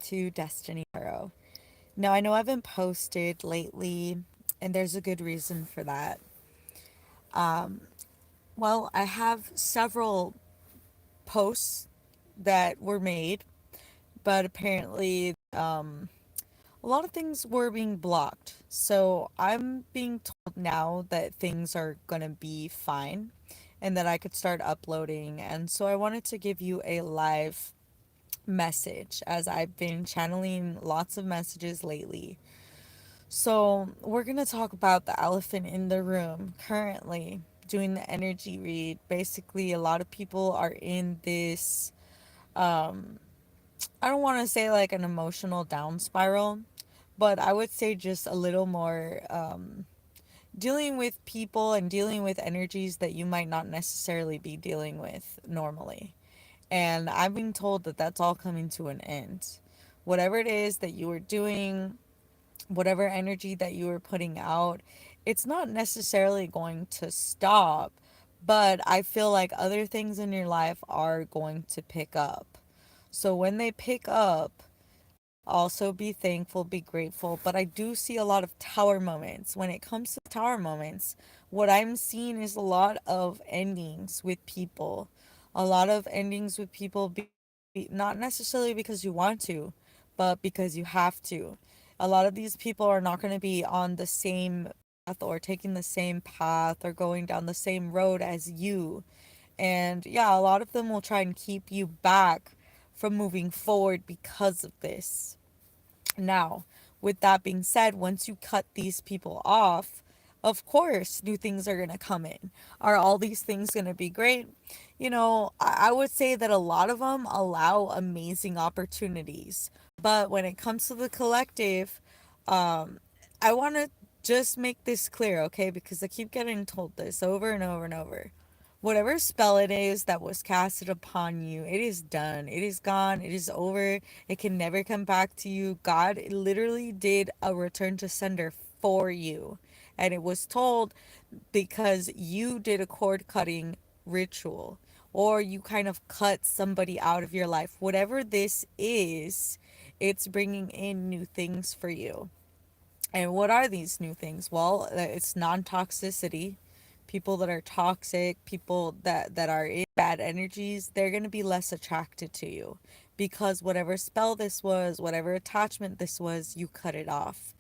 to Destiny Tarot. Now, I know I haven't posted lately, and there's a good reason for that. Um, well, I have several posts that were made, but apparently, a lot of things were being blocked. So I'm being told now that things are gonna be fine and that I could start uploading. And so I wanted to give you a live message as I've been channeling lots of messages lately. So, we're going to talk about the elephant in the room currently doing the energy read. Basically, a lot of people are in this um I don't want to say like an emotional down spiral, but I would say just a little more dealing with people and dealing with energies that you might not necessarily be dealing with normally. And I'm being told that that's all coming to an end. Whatever it is that you were doing, whatever energy that you were putting out, it's not necessarily going to stop, but I feel like other things in your life are going to pick up. So when they pick up, also be thankful, be grateful. But I do see a lot of tower moments. When it comes to tower moments, what I'm seeing is a lot of endings with people. A lot of endings with people, not necessarily because you want to, but because you have to. A lot of these people are not going to be on the same path or taking the same path or going down the same road as you. And yeah, a lot of them will try and keep you back from moving forward because of this. Now, with that being said, once you cut these people off, of course, new things are going to come in. Are all these things going to be great? I would say that a lot of them allow amazing opportunities. But when it comes to the collective, um, I want to just make this clear, okay? Because I keep getting told this over and over and over. Whatever spell it is that was casted upon you, it is done. It is gone. It is over. It can never come back to you. God literally did a return to sender for you. And it was told because you did a cord cutting ritual or you kind of cut somebody out of your life. Whatever this is, it's bringing in new things for you. And what are these new things? Well, it's non-toxicity. People that are toxic, people that are in bad energies, they're going to be less attracted to you because whatever spell this was, whatever attachment this was, you cut it off.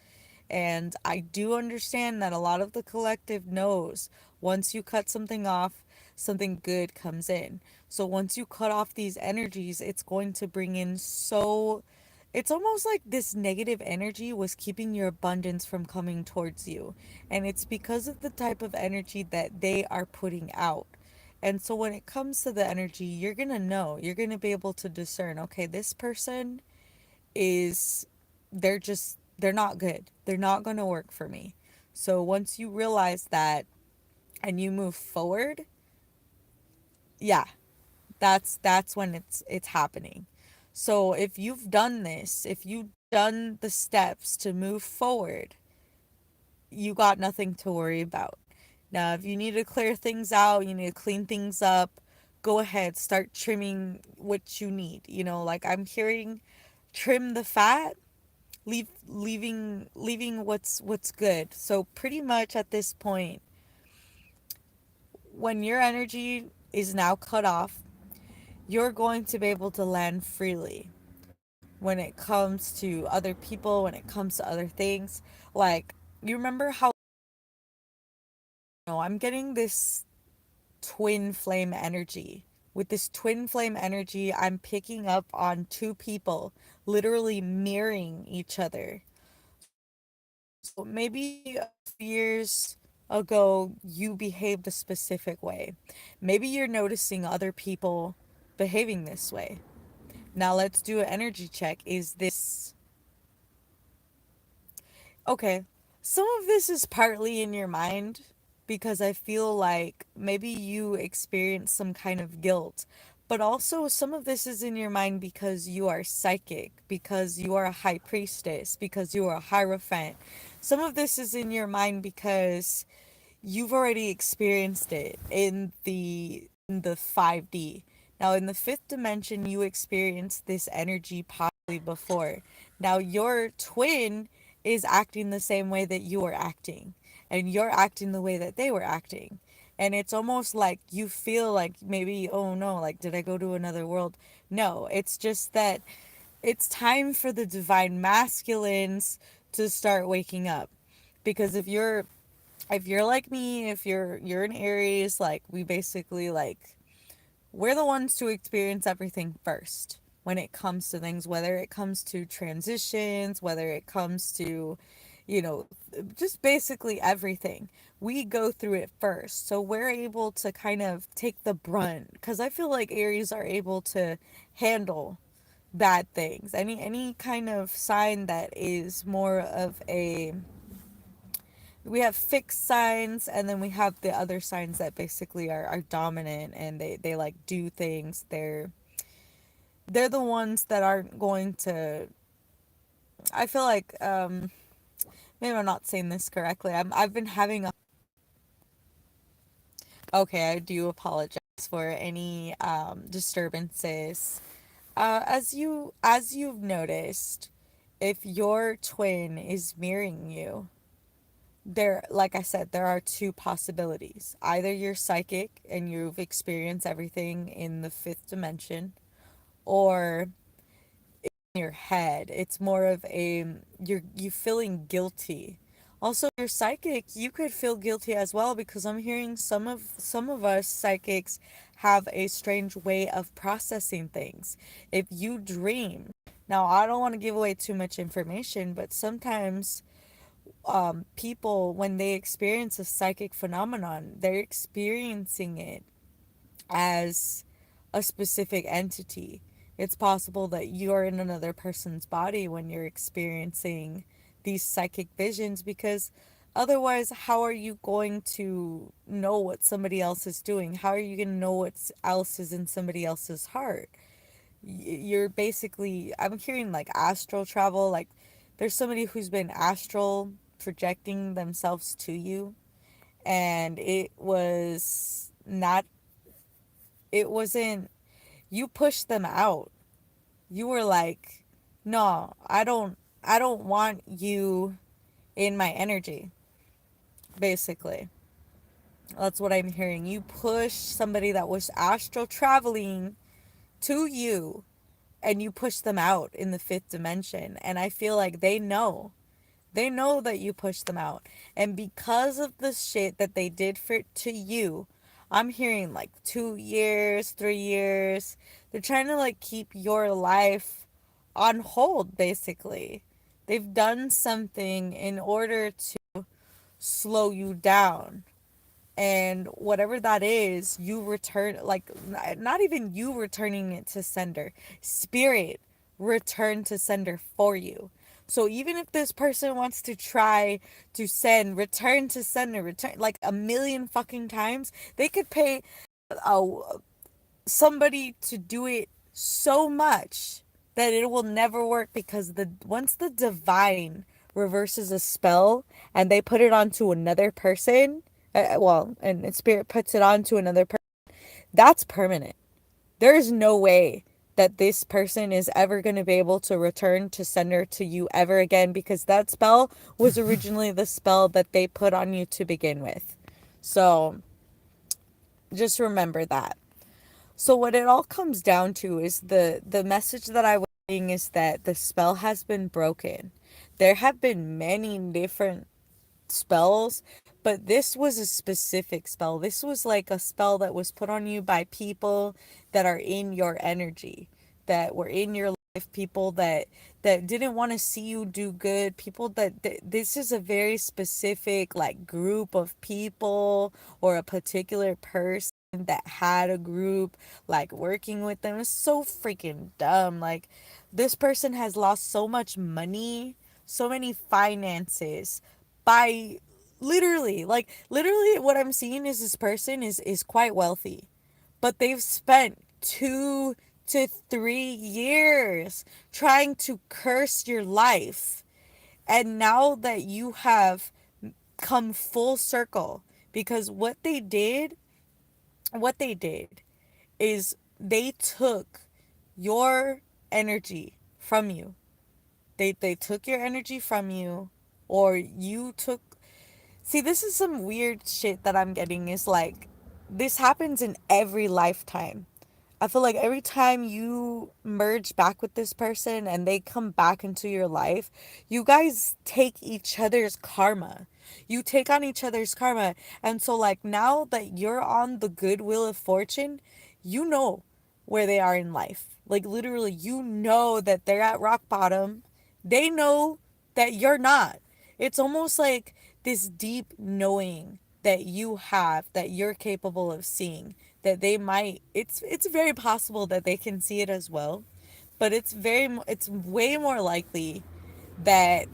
And I do understand that a lot of the collective knows once you cut something off, something good comes in. So once you cut off these energies, it's going to bring in it's almost like this negative energy was keeping your abundance from coming towards you. And it's because of the type of energy that they are putting out. And so when it comes to the energy, you're going to know, you're going to be able to discern, okay, this person is they're not good. They're not going to work for me. So once you realize that and you move forward, yeah, that's when it's happening. So if you've done this, if you've done the steps to move forward, you got nothing to worry about. Now, if you need to clear things out, you need to clean things up, go ahead, start trimming what you need. Like I'm hearing trim the fat, leaving what's good. So pretty much at this point, when your energy is now cut off, you're going to be able to land freely when it comes to other people, when it comes to other things. Like, you remember how, I'm getting this twin flame energy. With this twin flame energy, I'm picking up on two people literally mirroring each other. So maybe a few years ago, you behaved a specific way. Maybe you're noticing other people behaving this way. Now let's do an energy check. Is this okay? Some of this is partly in your mind because I feel like maybe you experience some kind of guilt. But also, some of this is in your mind because you are psychic, because you are a high priestess, because you are a hierophant. Some of this is in your mind because you've already experienced it in the 5D. Now, in the fifth dimension, you experience this energy before. Now your twin is acting the same way that you are acting, and you're acting the way that they were acting. And it's almost like you feel like maybe, oh no, like, did I go to another world? No, it's just that it's time for the divine masculines to start waking up. Because if you're like me, if you're an Aries, like, we basically, like, we're the ones to experience everything first when it comes to things, whether it comes to transitions, whether it comes to, you know, just basically everything. We go through it first. So we're able to kind of take the brunt, because I feel like Aries are able to handle bad things. Any kind of sign that is more of a, we have fixed signs, and then we have the other signs that basically are dominant, and they like do things. They're the ones that aren't going to, I feel like, maybe I'm not saying this correctly. I've been having a, okay, I do apologize for any disturbances. As you've noticed, if your twin is mirroring you, there, like I said, there are two possibilities. Either you're psychic and you've experienced everything in the fifth dimension, or in your head it's more of a, you feeling guilty. Also, you're psychic, you could feel guilty as well, because I'm hearing some of us psychics have a strange way of processing things. If you dream, now I don't want to give away too much information, but sometimes people, when they experience a psychic phenomenon, they're experiencing it as a specific entity. It's possible that you're in another person's body when you're experiencing these psychic visions, because otherwise, how are you going to know what somebody else is doing? How are you going to know what else is in somebody else's heart? You're basically, I'm hearing like astral travel, like there's somebody who's been astral projecting themselves to you, and it wasn't, you pushed them out. You were like, no, I don't want you in my energy, basically. That's what I'm hearing. You pushed somebody that was astral traveling to you, and you push them out in the fifth dimension. And I feel like they know that you push them out. And because of the shit that they did for to you, I'm hearing like 2 years, 3 years. They're trying to like keep your life on hold, basically. They've done something in order to slow you down. And whatever that is, you return, like, not even you returning it to sender, spirit return to sender for you. So even if this person wants to try to send return to sender, return like a million fucking times, they could pay a somebody to do it so much that it will never work, because the once the divine reverses a spell and they put it onto another person, and spirit puts it onto another person, that's permanent. There is no way that this person is ever going to be able to return to sender to you ever again, because that spell was originally the spell that they put on you to begin with. So just remember that. So what it all comes down to is the message that I was saying is that the spell has been broken. There have been many different spells, but this was a specific spell. This was like a spell that was put on you by people that are in your energy, that were in your life, people that didn't want to see you do good, people this is a very specific like group of people, or a particular person that had a group like working with them. It's so freaking dumb. Like, this person has lost so much money, so many finances, by literally what I'm seeing is this person is quite wealthy, but they've spent 2 to 3 years trying to curse your life. And now that you have come full circle, because what they did is they took your energy from you. They took your energy from you, or you took. See, this is some weird shit that I'm getting, is like this happens in every lifetime. I feel like every time you merge back with this person and they come back into your life, you guys take each other's karma. You take on each other's karma. And so, like, now that you're on the good wheel of fortune, you know where they are in life. Like, literally, you know that they're at rock bottom. They know that you're not. It's almost like this deep knowing that you have, that you're capable of seeing, that they might, it's very possible that they can see it as well, but it's way more likely that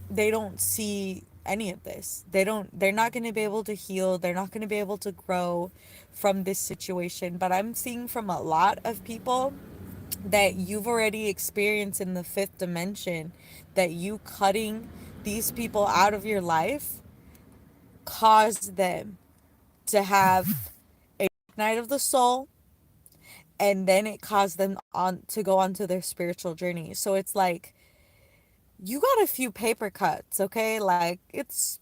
they don't see any of this. They're not going to be able to heal, they're not going to be able to grow from this situation. But I'm seeing from a lot of people that you've already experienced in the fifth dimension, that you cutting these people out of your life caused them to have a night of the soul, and then it caused them on to go onto their spiritual journey. So it's like you got a few paper cuts, okay? Like, it's,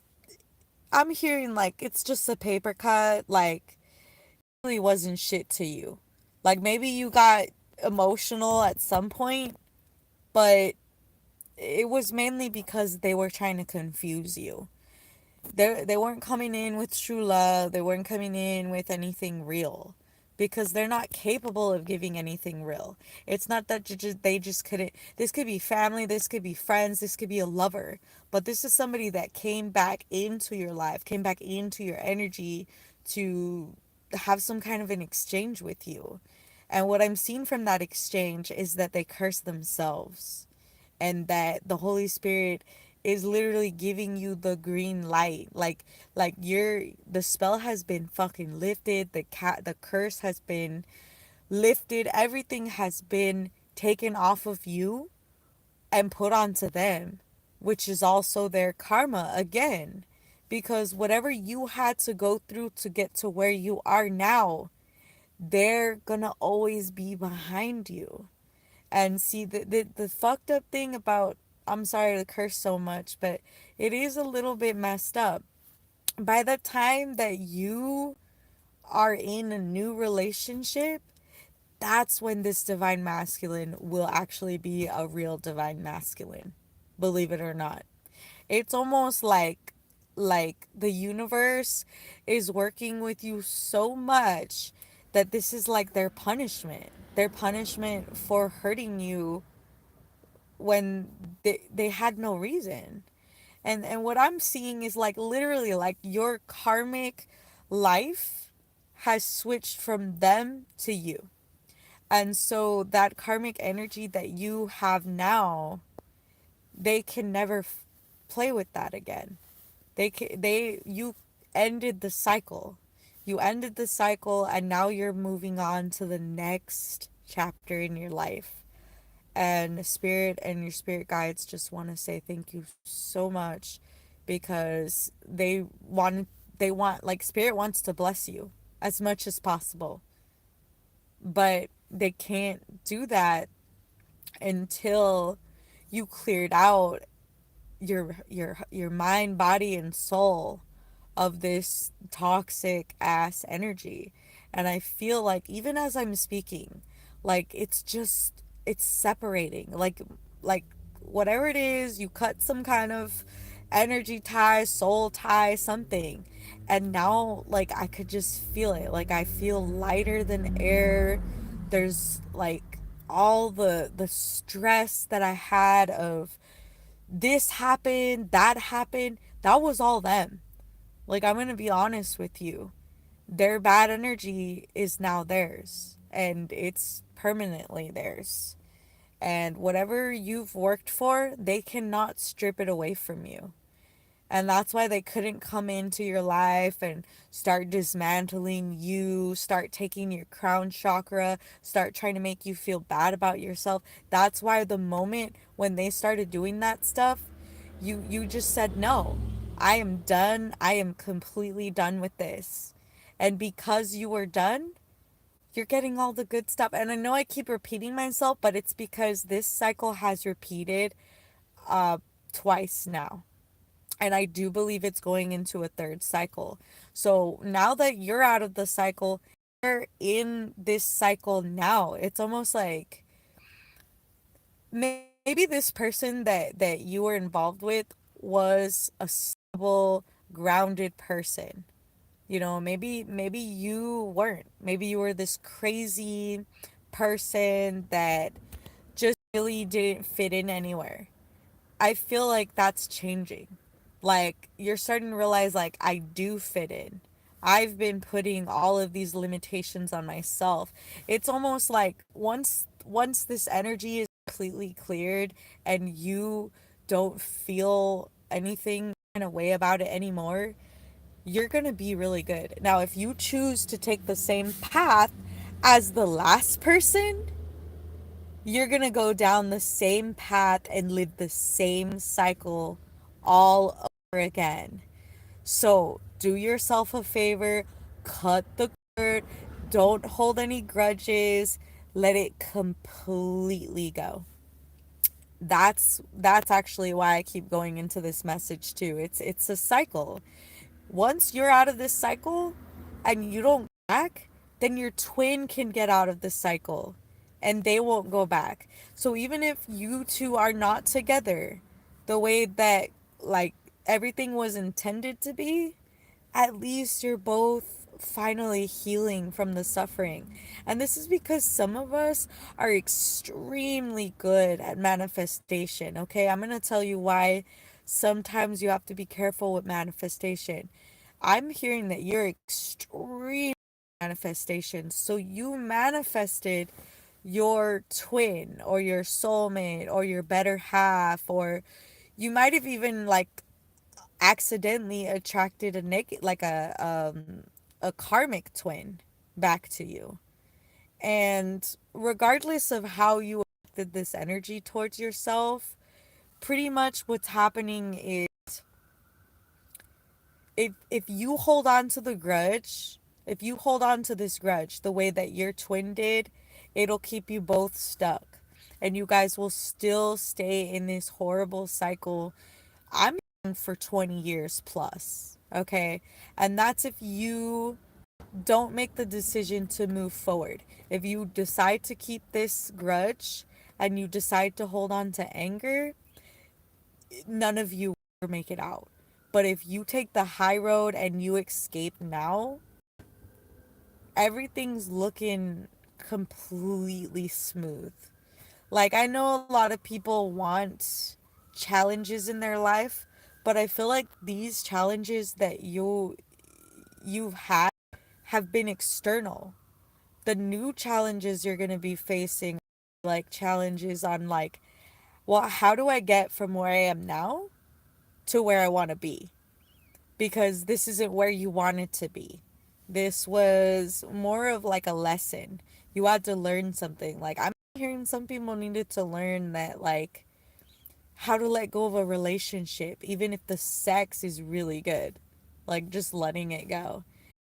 I'm hearing like it's just a paper cut, like it really wasn't shit to you. Like, maybe you got emotional at some point, but it was mainly because they were trying to confuse you. They weren't coming in with true love. They weren't coming in with anything real, because they're not capable of giving anything real. It's not that they just couldn't. This could be family, this could be friends, this could be a lover, but this is somebody that came back into your life, came back into your energy to have some kind of an exchange with you. And what I'm seeing from that exchange is that they curse themselves, and that the Holy Spirit is literally giving you the green light. Like the spell has been fucking lifted, the curse has been lifted, everything has been taken off of you and put onto them, which is also their karma again. Because whatever you had to go through to get to where you are now, they're gonna always be behind you. And see, the fucked up thing about, I'm sorry to curse so much, but it is a little bit messed up. By the time that you are in a new relationship, that's when this divine masculine will actually be a real divine masculine. Believe it or not. It's almost like the universe is working with you so much that this is like their punishment. Their punishment for hurting you when they had no reason. And what I'm seeing is like literally like your karmic life has switched from them to you. And so that karmic energy that you have now, they can never play with that again. You ended the cycle. You ended the cycle, and now you're moving on to the next chapter in your life. And spirit and your spirit guides just want to say thank you so much, because they want, like, spirit wants to bless you as much as possible, but they can't do that until you cleared out your mind, body, and soul of this toxic ass energy. And I feel like even as I'm speaking, like it's separating. Like whatever it is, you cut some kind of energy tie, soul tie, something. And now like I could just feel it. Like I feel lighter than air. There's like all the stress that I had of this happened, that happened, that was all them. Like, I'm gonna be honest with you. Their bad energy is now theirs, and it's permanently theirs. And whatever you've worked for, they cannot strip it away from you. And that's why they couldn't come into your life and start dismantling you, start taking your crown chakra, start trying to make you feel bad about yourself. That's why the moment when they started doing that stuff, you just said no. I am done. I am completely done with this. And because you were done, you're getting all the good stuff. And I know I keep repeating myself, but it's because this cycle has repeated uh twice now. And I do believe it's going into a third cycle. So now that you're out of the cycle, you're in this cycle now. It's almost like maybe this person that you were involved with was a stable, grounded person. You know, maybe you weren't. Maybe you were this crazy person that just really didn't fit in anywhere. I feel like that's changing. Like you're starting to realize like I do fit in. I've been putting all of these limitations on myself. It's almost like once this energy is completely cleared and you don't feel anything in a way about it anymore, you're going to be really good. Now, if you choose to take the same path as the last person, you're going to go down the same path and live the same cycle all over again. So, do yourself a favor, cut the cord, don't hold any grudges, let it completely go. That's actually why I keep going into this message too. It's a cycle. Once you're out of this cycle and you don't go back, then your twin can get out of the cycle and they won't go back. So even if you two are not together the way that like everything was intended to be, at least you're both finally healing from the suffering. And this is because some of us are extremely good at manifestation. Okay, I'm going to tell you why sometimes you have to be careful with manifestation. I'm hearing that you're extreme manifestation. So you manifested your twin or your soulmate or your better half, or you might have even like accidentally attracted a karmic twin back to you. And regardless of how you affected this energy towards yourself, pretty much what's happening is if you hold on to the grudge, if you hold on to this grudge the way that your twin did, it'll keep you both stuck. And you guys will still stay in this horrible cycle. I'm for 20 years plus, okay? And that's if you don't make the decision to move forward. If you decide to keep this grudge and you decide to hold on to anger, none of you will ever make it out. But if you take the high road and you escape now, everything's looking completely smooth. Like, I know a lot of people want challenges in their life, but I feel like these challenges that you've had have been external. The new challenges you're going to be facing, like challenges on like, well, how do I get from where I am now to where I want to be? Because this isn't where you wanted to be. This was more of like a lesson. You had to learn something. Like, I'm hearing some people needed to learn that, like, how to let go of a relationship, even if the sex is really good. Like, just letting it go.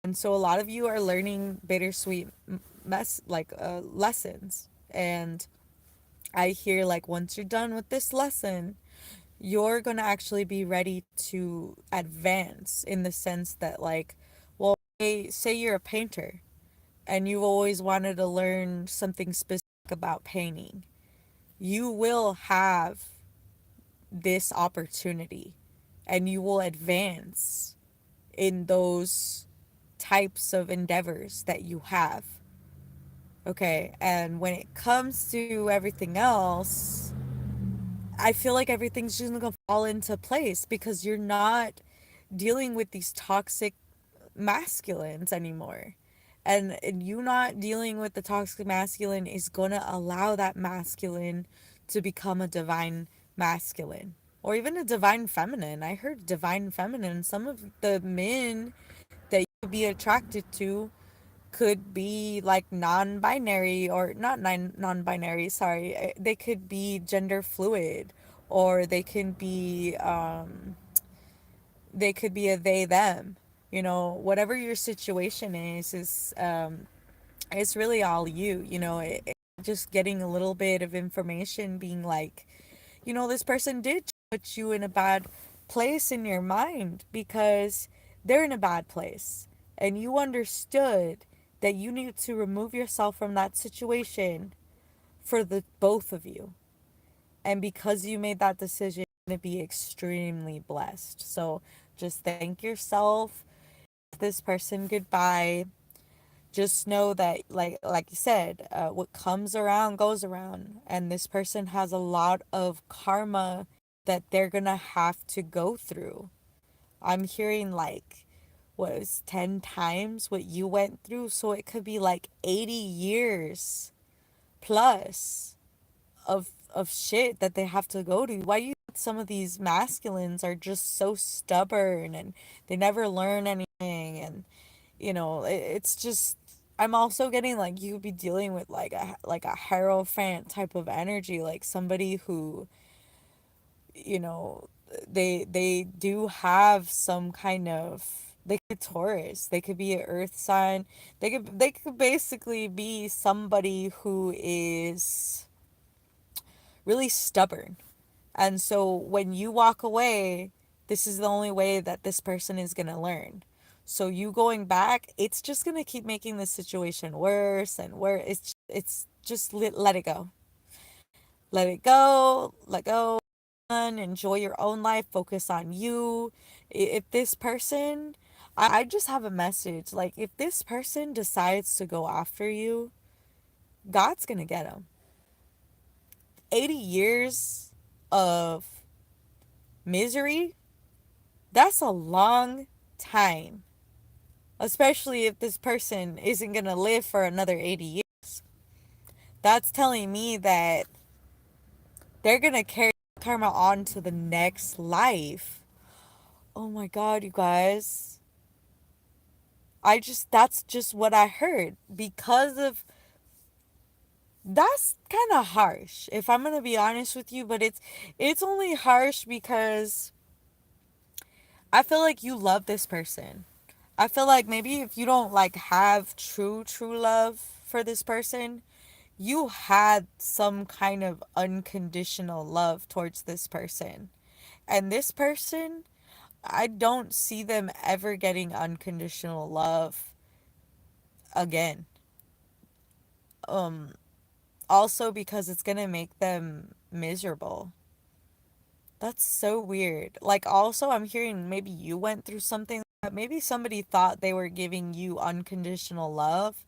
And so a lot of you are learning bittersweet lessons. And I hear like once you're done with this lesson, you're going to actually be ready to advance in the sense that like, well, say you're a painter and you've always wanted to learn something specific about painting. You will have this opportunity and you will advance in those types of endeavors that you have. Okay, and when it comes to everything else, I feel like everything's just gonna fall into place because you're not dealing with these toxic masculines anymore. And you not dealing with the toxic masculine is gonna allow that masculine to become a divine masculine. Or even a divine feminine. I heard divine feminine. Some of the men that you could be attracted to could be like non-binary, or not non-binary, sorry. They could be gender fluid, or they could be a they them. You know, whatever your situation is it's really all you, just getting a little bit of information being like, this person did put you in a bad place in your mind because they're in a bad place. And you understood that you need to remove yourself from that situation for the both of you. And because you made that decision, you're going to be extremely blessed. So just thank yourself, this person goodbye. Just know that, like you said, what comes around goes around, and this person has a lot of karma that they're gonna have to go through. I'm hearing like what was 10 times what you went through, so it could be like 80 years plus of shit that they have to go to. Why you think some of these masculines are just so stubborn and they never learn anything, and it's just, I'm also getting like you could be dealing with like a hierophant type of energy, like somebody who, you know they do have some kind of, they could Taurus, they could be an earth sign, they could basically be somebody who is really stubborn. And so when you walk away, this is the only way that this person is going to learn. So you going back, it's just going to keep making the situation worse and worse. It's just let it go. Let it go. Let go. Enjoy your own life. Focus on you. If this person, I just have a message. Like, if this person decides to go after you, God's going to get him. 80 years of misery, that's a long time, especially if this person isn't going to live for another 80 years. That's telling me that they're going to carry karma on to the next life. Oh my God, you guys. That's just what I heard. Because of, that's kind of harsh, if I'm going to be honest with you, but it's only harsh because I feel like you love this person. I feel like maybe if you don't like have true love for this person, you had some kind of unconditional love towards this person. And this person, I don't see them ever getting unconditional love again. Um Also because it's going to make them miserable. That's so weird. Like, also, I'm hearing maybe you went through something. Maybe somebody thought they were giving you unconditional love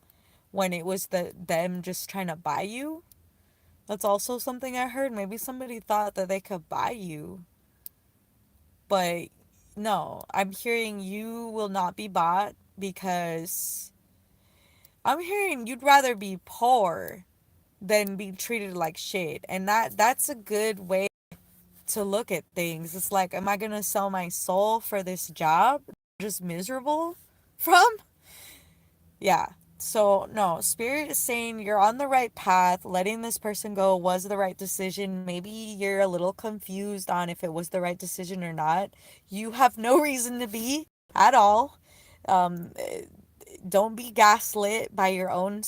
when it was them just trying to buy you. That's also something I heard. Maybe somebody thought that they could buy you. But no, I'm hearing you will not be bought because I'm hearing you'd rather be poor than be treated like shit. And that's a good way to look at things. It's like, am I gonna sell my soul for this job? Just miserable from? Yeah. So, no, Spirit is saying you're on the right path. Letting this person go was the right decision. Maybe you're a little confused on if it was the right decision or not. You have no reason to be at all. Um, don't be gaslit by your own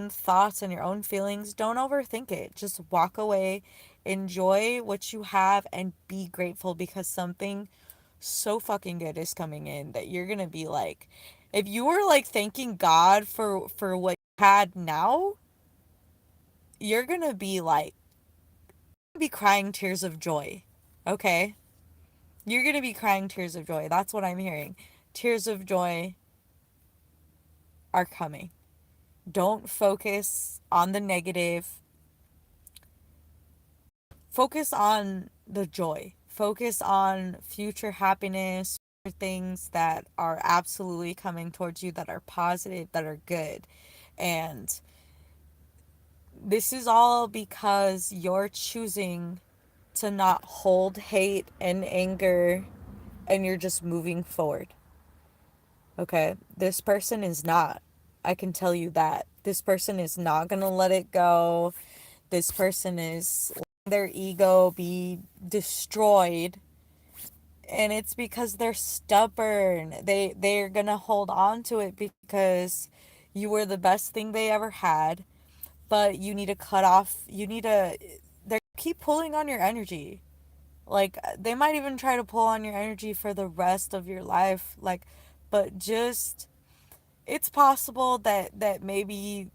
thoughts and your own feelings. Don't overthink it. Just walk away, enjoy what you have, and be grateful because something so fucking good is coming in that you're gonna be like, if you were like thanking God for what you had now, you're gonna be like, be crying tears of joy. Okay, you're gonna be crying tears of joy. That's what I'm hearing. Tears of joy are coming. Don't focus on the negative. Focus on the joy. Focus on future happiness, things that are absolutely coming towards you, that are positive, that are good. And this is all because you're choosing to not hold hate and anger, and you're just moving forward. Okay? This person is not. I can tell you that. This person is not going to let it go. This person is letting their ego be destroyed, and it's because they're stubborn. They're going to hold on to it because You were the best thing they ever had, but you need to cut off, you need to, they keep pulling on your energy. Like, they might even try to pull on your energy for the rest of your life. Like, but just, it's possible that maybe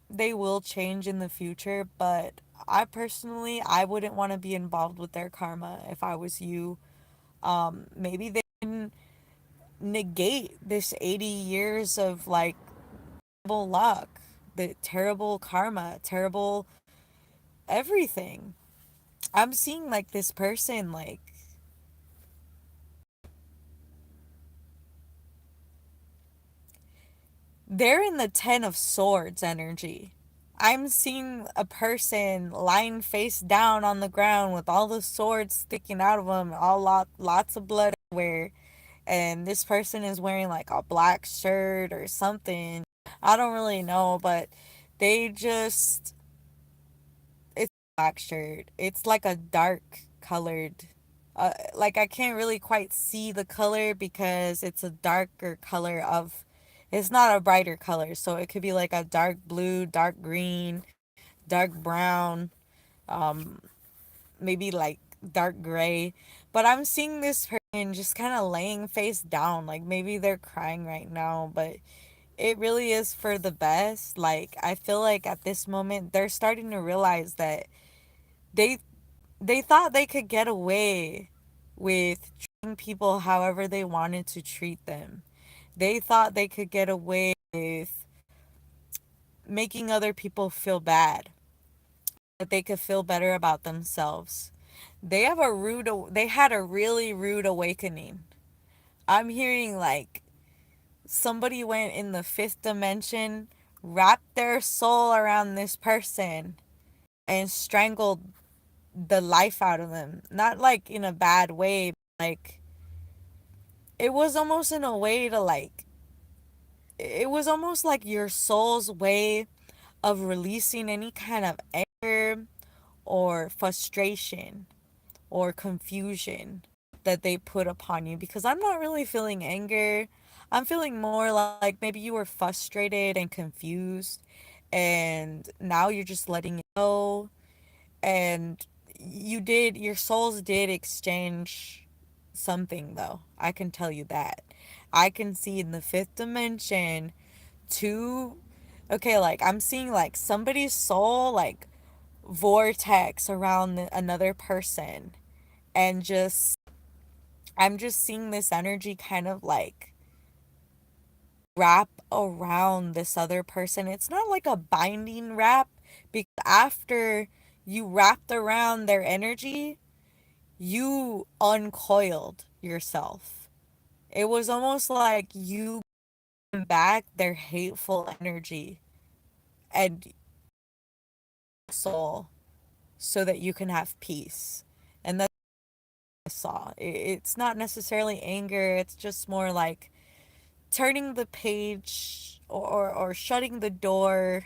they will change in the future, but I personally, I wouldn't want to be involved with their karma if I was you. Maybe they can negate this 80 years of like terrible luck, the terrible karma, terrible everything. I'm seeing like this person, like, they're in the 10 of swords energy. I'm seeing a person lying face down on the ground with all the swords sticking out of them, lots of blood everywhere. And this person is wearing like a black shirt or something. I don't really know, but they just, it's a black shirt. It's like a dark colored, like I can't really quite see the color because it's a darker color of, it's not a brighter color. So it could be like a dark blue, dark green, dark brown, um, maybe like dark gray. But I'm seeing this person just kind of laying face down. Like maybe they're crying right now, but it really is for the best. Like I feel like at this moment they're starting to realize that they they thought they could get away with treating people however they wanted to treat them. They thought they could get away with making other people feel bad, that they could feel better about themselves. They had a really rude awakening. I'm hearing like somebody went in the fifth dimension, wrapped their soul around this person and strangled the life out of them. Not like in a bad way, but like it was almost in a way to like, it was almost like your soul's way of releasing any kind of anger or frustration or confusion that they put upon you, because I'm not really feeling anger. I'm feeling more like maybe you were frustrated and confused and now you're just letting it go. And your souls did exchange something though. I can tell you that. I can see in the fifth dimension two, okay, like I'm seeing like somebody's soul like vortex around another person, and just, I'm just seeing this energy kind of like wrap around this other person. It's not like a binding wrap, because after you wrapped around their energy, you uncoiled yourself. It was almost like you back their hateful energy and soul so that you can have peace. And that's what I saw. It's not necessarily anger, it's just more like turning the page, or shutting the door